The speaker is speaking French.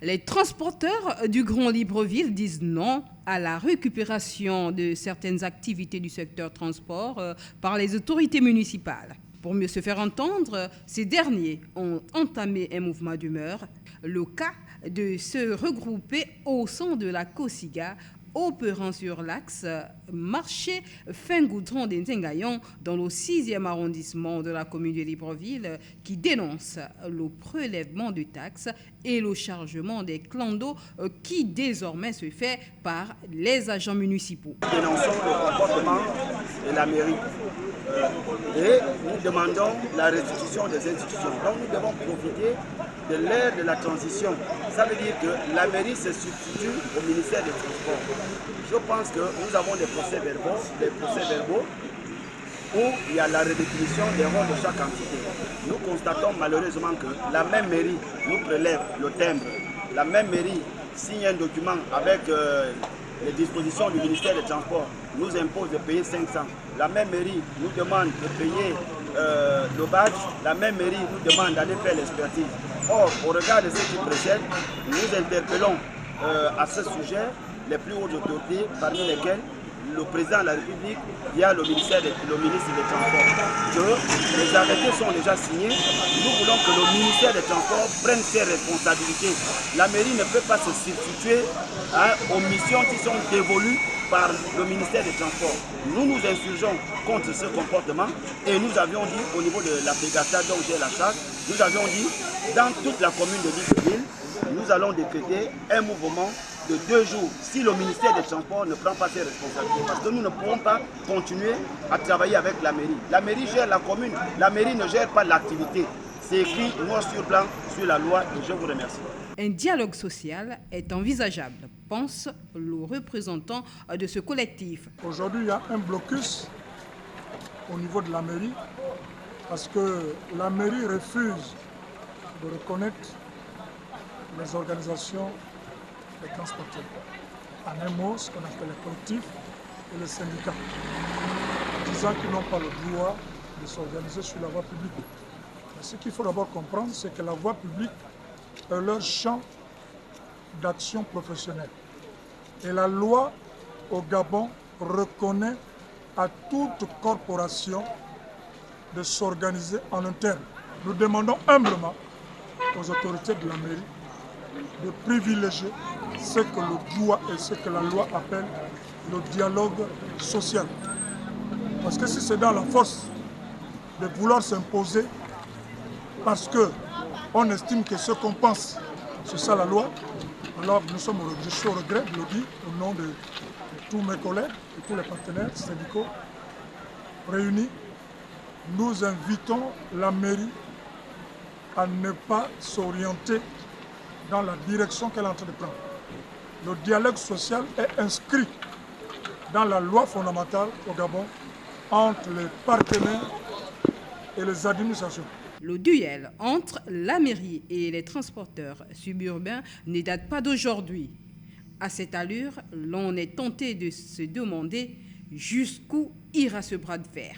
Les transporteurs du Grand Libreville disent non à la récupération de certaines activités du secteur transport par les autorités municipales. Pour mieux se faire entendre, ces derniers ont entamé un mouvement d'humeur, le cas de se regrouper au sein de la COSIGA opérant sur l'axe marché Fin-Goudron des Nzengayon dans le 6e arrondissement de la commune de Libreville qui dénonce le prélèvement de taxes et le chargement des clandos qui désormais se fait par les agents municipaux. Nous dénonçons le comportement de la mairie et nous demandons la restitution des institutions. Donc nous devons profiter de l'ère de la transition. Ça veut dire que la mairie se substitue au ministère des Transports. Je pense que nous avons des procès-verbaux où il y a la redéfinition des rôles de chaque entité. Nous constatons malheureusement que la même mairie nous prélève le timbre, la même mairie signe un document avec les dispositions du ministère des Transports, nous impose de payer 500. La même mairie nous demande de payer le badge, la même mairie nous demande d'aller faire l'expertise. Or, au regard de ce qui précède, nous interpellons à ce sujet les plus hautes autorités, parmi lesquelles le président de la République via le ministre des Transports. Que les arrêtés sont déjà signés. Nous voulons que le ministère des Transports prenne ses responsabilités. La mairie ne peut pas se substituer aux missions qui sont dévolues par le ministère des Transports. Nous nous insurgeons contre ce comportement et nous avions dit au niveau de la Pégasa dont j'ai la charge, nous avions dit dans toute la commune de Libreville, nous allons décréter un mouvement de 2 jours si le ministère des Transports ne prend pas ses responsabilités. Parce que nous ne pourrons pas continuer à travailler avec la mairie. La mairie gère la commune, la mairie ne gère pas l'activité. C'est écrit noir sur blanc sur la loi et je vous remercie. Un dialogue social est envisageable, pense le représentant de ce collectif. Aujourd'hui, il y a un blocus au niveau de la mairie parce que la mairie refuse de reconnaître les organisations des transporteurs. En un mot, ce qu'on appelle les collectifs et les syndicats, disant qu'ils n'ont pas le droit de s'organiser sur la voie publique. Mais ce qu'il faut d'abord comprendre, c'est que la voie publique est leur champ d'action professionnelle. Et la loi au Gabon reconnaît à toute corporation de s'organiser en interne. Nous demandons humblement aux autorités de la mairie de privilégier ce que le droit et ce que la loi appelle le dialogue social. Parce que si c'est dans la force de vouloir s'imposer parce qu'on estime que ce qu'on pense, c'est ça la loi, alors je suis au regret de le dire au nom de tous mes collègues et tous les partenaires syndicaux réunis. Nous invitons la mairie à ne pas s'orienter dans la direction qu'elle est en train de prendre. Le dialogue social est inscrit dans la loi fondamentale au Gabon entre les partenaires et les administrations. Le duel entre la mairie et les transporteurs suburbains ne date pas d'aujourd'hui. À cette allure, l'on est tenté de se demander jusqu'où ira ce bras de fer.